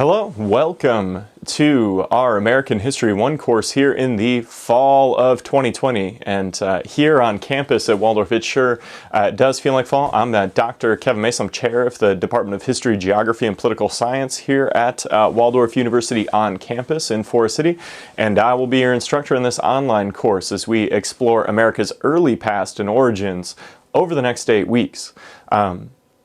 Hello, welcome to our American History 1 course here in the fall of 2020. And here on campus at Waldorf, it sure does feel like fall. I'm Dr. Kevin Mason. I'm chair of the Department of History, Geography, and Political Science here at Waldorf University on campus in Forest City. And I will be your instructor in this online course as we explore America's early past and origins over the next 8 weeks.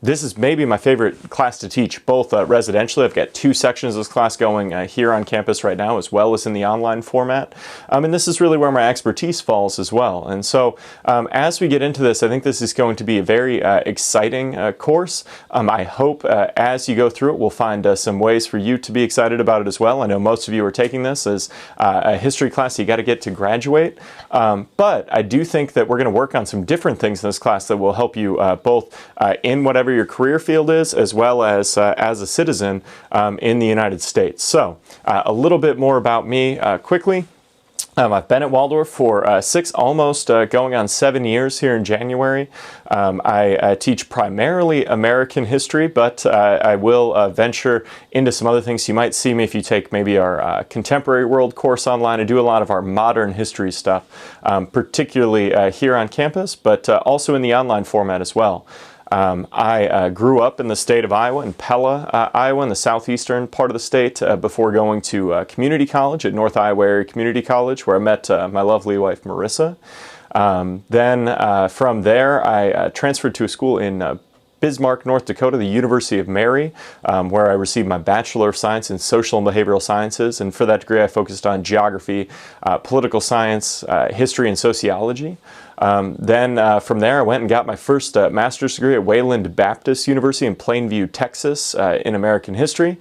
This is maybe my favorite class to teach, both residentially. I've got 2 sections of this class going here on campus right now, as well as in the online format. And this is really where my expertise falls as well. And so as we get into this, I think this is going to be a very exciting course. I hope as you go through it, we'll find some ways for you to be excited about it as well. I know most of you are taking this as a history class you got to get to graduate. But I do think that we're going to work on some different things in this class that will help you both in whatever your career field is, as well as a citizen in the United States. So a little bit more about me quickly. I've been at Waldorf for almost going on 7 years here in January. I teach primarily American history, but I will venture into some other things. You might see me if you take maybe our Contemporary World course online. I do a lot of our modern history stuff, particularly here on campus, but also in the online format as well. I grew up in the state of Iowa, in Pella, Iowa, in the southeastern part of the state, before going to community college at North Iowa Area Community College, where I met my lovely wife, Marissa. Then from there, I transferred to a school in Bismarck, North Dakota, the University of Mary, where I received my Bachelor of Science in Social and Behavioral Sciences. And for that degree, I focused on geography, political science, history, and sociology. Then from there, I went and got my first master's degree at Wayland Baptist University in Plainview, Texas, in American history.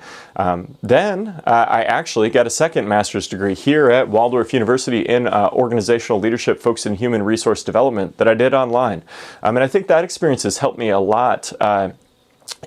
Then I actually got a second master's degree here at Waldorf University in organizational leadership, focused in human resource development, that I did online. And I think that experience has helped me a lot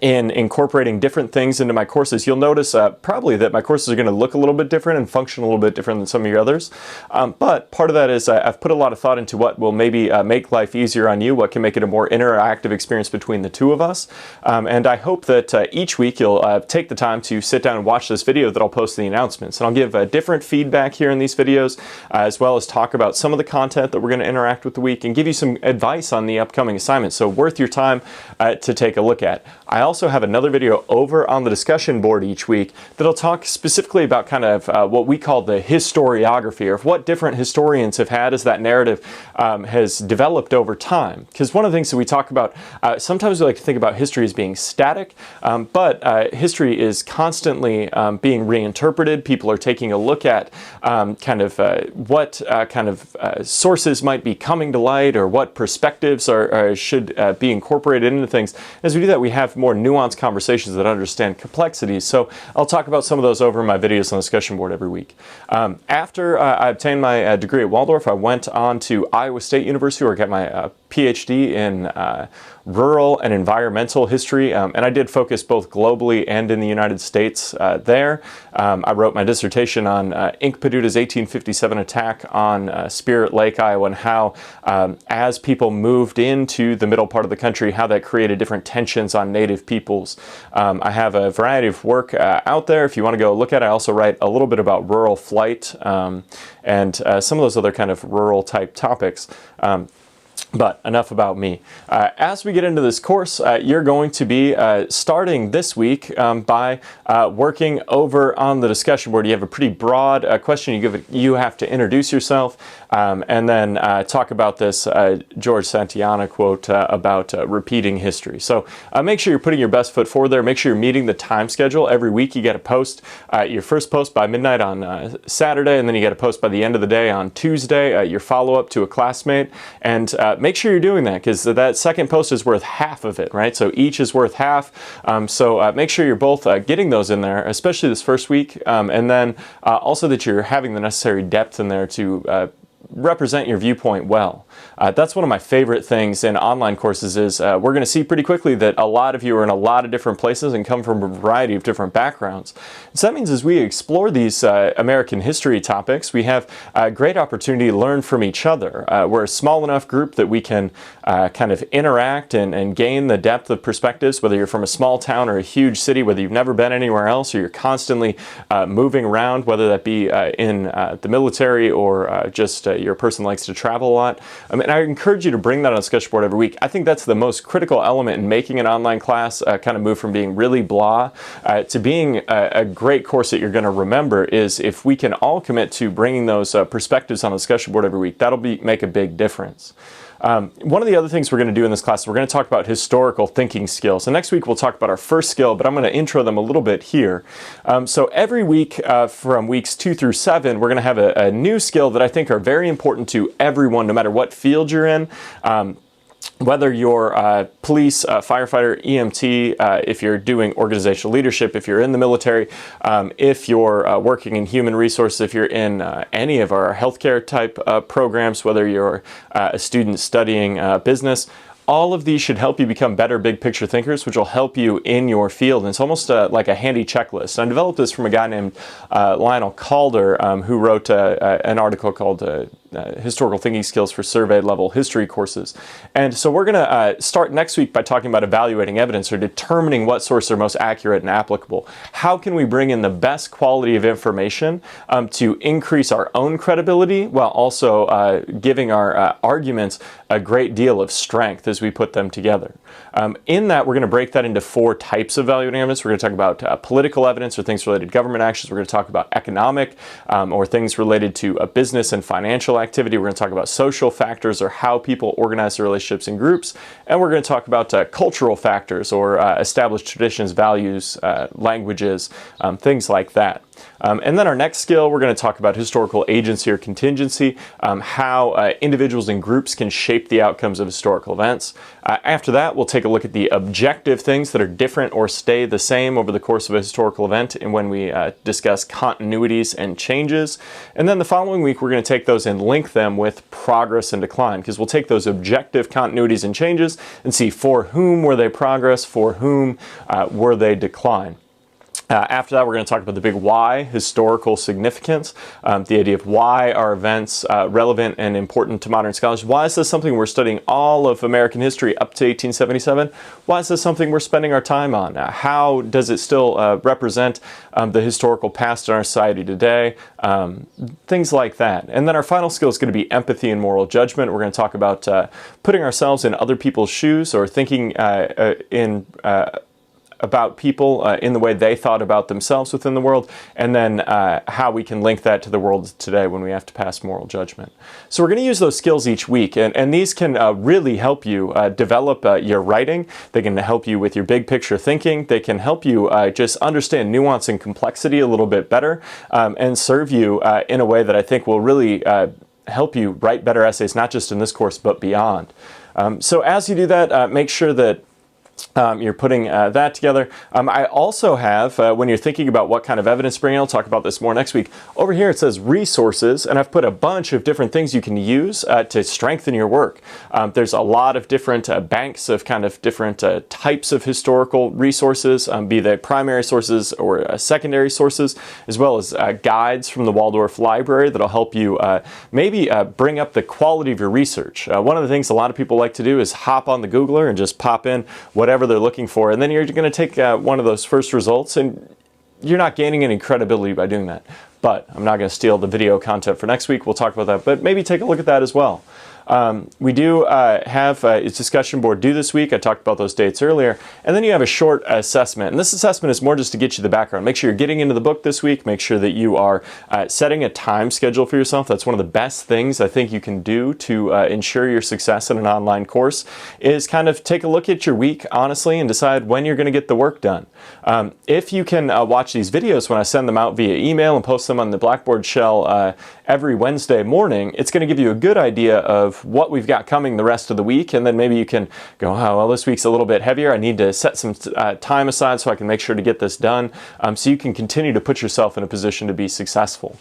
in incorporating different things into my courses. You'll notice probably that my courses are going to look a little bit different and function a little bit different than some of your others. But part of that is I've put a lot of thought into what will maybe make life easier on you, what can make it a more interactive experience between the two of us. And I hope that each week you'll take the time to sit down and watch this video that I'll post in the announcements. And I'll give different feedback here in these videos, as well as talk about some of the content that we're going to interact with the week and give you some advice on the upcoming assignments. So worth your time to take a look at. I also have another video over on the discussion board each week that'll talk specifically about kind of what we call the historiography, or what different historians have had as that narrative has developed over time. Because one of the things that we talk about, sometimes we like to think about history as being static, but history is constantly being reinterpreted. People are taking a look at kind of what kind of sources might be coming to light, or what perspectives should be incorporated into things. As we do that, we have more nuanced conversations that understand complexities. So I'll talk about some of those over in my videos on the discussion board every week. After I obtained my degree at Waldorf, I went on to Iowa State University, where I got my PhD in rural and environmental history, and I did focus both globally and in the United States there. I wrote my dissertation on Inkpaduta's 1857 attack on Spirit Lake, Iowa, and how as people moved into the middle part of the country, how that created different tensions on Native peoples. I have a variety of work out there if you want to go look at it. I also write a little bit about rural flight and some of those other kind of rural type topics. But enough about me. As we get into this course, you're going to be starting this week by working over on the discussion board. You have a pretty broad question. You have to introduce yourself and then talk about this George Santayana quote about repeating history. So make sure you're putting your best foot forward there. Make sure you're meeting the time schedule. Every week you get a post, your first post by midnight on Saturday, and then you get a post by the end of the day on Tuesday, your follow-up to a classmate. And make sure you're doing that, because that second post is worth half of it, right? So each is worth half. So make sure you're both getting those in there, especially this first week, and then also that you're having the necessary depth in there to represent your viewpoint well. That's one of my favorite things in online courses is we're going to see pretty quickly that a lot of you are in a lot of different places and come from a variety of different backgrounds. So that means as we explore these American history topics, we have a great opportunity to learn from each other. We're a small enough group that we can kind of interact and gain the depth of perspectives, whether you're from a small town or a huge city, whether you've never been anywhere else or you're constantly moving around, whether that be in the military or just you're a person who likes to travel a lot. And I encourage you to bring that on a discussion board every week. I think that's the most critical element in making an online class kind of move from being really blah to being a great course that you're going to remember is if we can all commit to bringing those perspectives on the discussion board every week, that'll make a big difference. One of the other things we're going to do in this class, we're going to talk about historical thinking skills. And next week we'll talk about our first skill, but I'm going to intro them a little bit here. So every week from weeks 2 through 7, we're going to have a new skill that I think are very important to everyone, no matter what field you're in. Whether you're police, firefighter, EMT, if you're doing organizational leadership, if you're in the military, if you're working in human resources, if you're in any of our healthcare type programs, whether you're a student studying business, all of these should help you become better big picture thinkers, which will help you in your field. And it's almost like a handy checklist. I developed this from a guy named Lionel Calder, who wrote an article called Historical Thinking Skills for Survey Level History Courses. And so we're going to start next week by talking about evaluating evidence or determining what sources are most accurate and applicable. How can we bring in the best quality of information to increase our own credibility while also giving our arguments a great deal of strength as we put them together. In that, we're going to break that into 4 types of evaluating evidence. We're going to talk about political evidence or things related to government actions. We're going to talk about economic or things related to business and financial activity. We're going to talk about social factors or how people organize their relationships in groups. And we're going to talk about cultural factors or established traditions, values, languages, things like that. And then our next skill, we're going to talk about historical agency or contingency, how individuals and groups can shape the outcomes of historical events. After that, we'll take a look at the objective things that are different or stay the same over the course of a historical event and when we discuss continuities and changes. And then the following week, we're going to take those and link them with progress and decline, because we'll take those objective continuities and changes and see for whom were they progress, for whom were they decline. After that, we're going to talk about the big why, historical significance, the idea of why are events relevant and important to modern scholars. Why is this something we're studying all of American history up to 1877? Why is this something we're spending our time on? How does it still represent the historical past in our society today? Things like that. And then our final skill is going to be empathy and moral judgment. We're going to talk about putting ourselves in other people's shoes or thinking about people in the way they thought about themselves within the world, and then how we can link that to the world today when we have to pass moral judgment. So we're going to use those skills each week, and these can really help you develop your writing. They can help you with your big picture thinking. They can help you just understand nuance and complexity a little bit better, and serve you in a way that I think will really help you write better essays, not just in this course, but beyond. So as you do that, make sure that you're putting that together. I also have, when you're thinking about what kind of evidence to bring in, I'll talk about this more next week. Over here it says resources, and I've put a bunch of different things you can use to strengthen your work. There's a lot of different banks of kind of different types of historical resources, be they primary sources or secondary sources, as well as guides from the Waldorf Library that'll help you maybe bring up the quality of your research. One of the things a lot of people like to do is hop on the Googler and just pop in whatever they're looking for, and then you're going to take one of those first results, and you're not gaining any credibility by doing that. But I'm not going to steal the video content for next week. We'll talk about that, but maybe take a look at that as well. We do have a discussion board due this week. I talked about those dates earlier. And then you have a short assessment. And this assessment is more just to get you the background. Make sure you're getting into the book this week. Make sure that you are setting a time schedule for yourself. That's one of the best things I think you can do to ensure your success in an online course, is kind of take a look at your week honestly and decide when you're going to get the work done. If you can watch these videos when I send them out via email and post them on the Blackboard shell every Wednesday morning, it's going to give you a good idea of what we've got coming the rest of the week, and then maybe you can go, oh, well, this week's a little bit heavier. I need to set some time aside so I can make sure to get this done, so you can continue to put yourself in a position to be successful.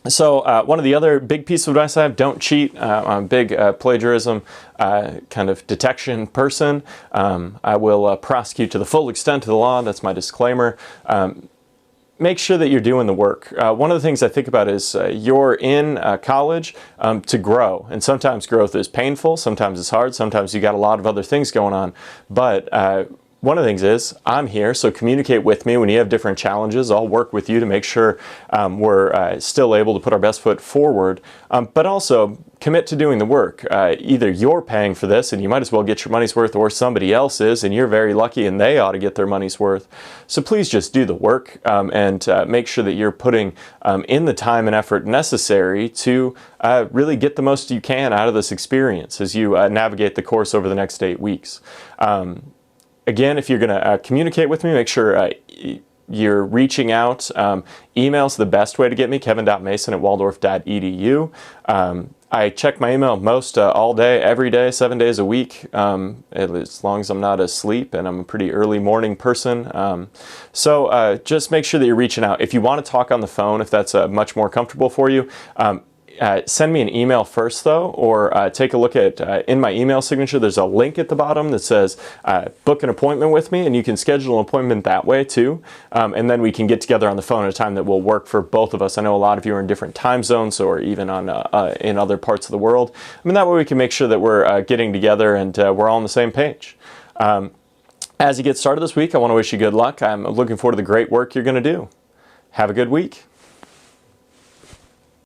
So one of the other big pieces of advice I have, don't cheat. I'm a big plagiarism kind of detection person. I will prosecute to the full extent of the law. That's my disclaimer. Make sure that you're doing the work. One of the things I think about is you're in college to grow, and sometimes growth is painful, sometimes it's hard, sometimes you got a lot of other things going on, but one of the things is I'm here, so communicate with me when you have different challenges. I'll work with you to make sure we're still able to put our best foot forward, but also commit to doing the work. Either you're paying for this and you might as well get your money's worth, or somebody else is and you're very lucky and they ought to get their money's worth. So please just do the work and make sure that you're putting in the time and effort necessary to really get the most you can out of this experience as you navigate the course over the next 8 weeks. Again, if you're going to communicate with me, make sure you're reaching out. Email's the best way to get me, kevin.mason@waldorf.edu. I check my email most all day, every day, 7 days a week, as long as I'm not asleep, and I'm a pretty early morning person. So just make sure that you're reaching out. If you want to talk on the phone, if that's much more comfortable for you, send me an email first though, or take a look at in my email signature there's a link at the bottom that says book an appointment with me, and you can schedule an appointment that way too, and then we can get together on the phone at a time that will work for both of us. I know a lot of you are in different time zones or even on in other parts of the world. I mean, that way we can make sure that we're getting together and we're all on the same page. As you get started this week, I want to wish you good luck. I'm looking forward to the great work you're going to do. Have a good week.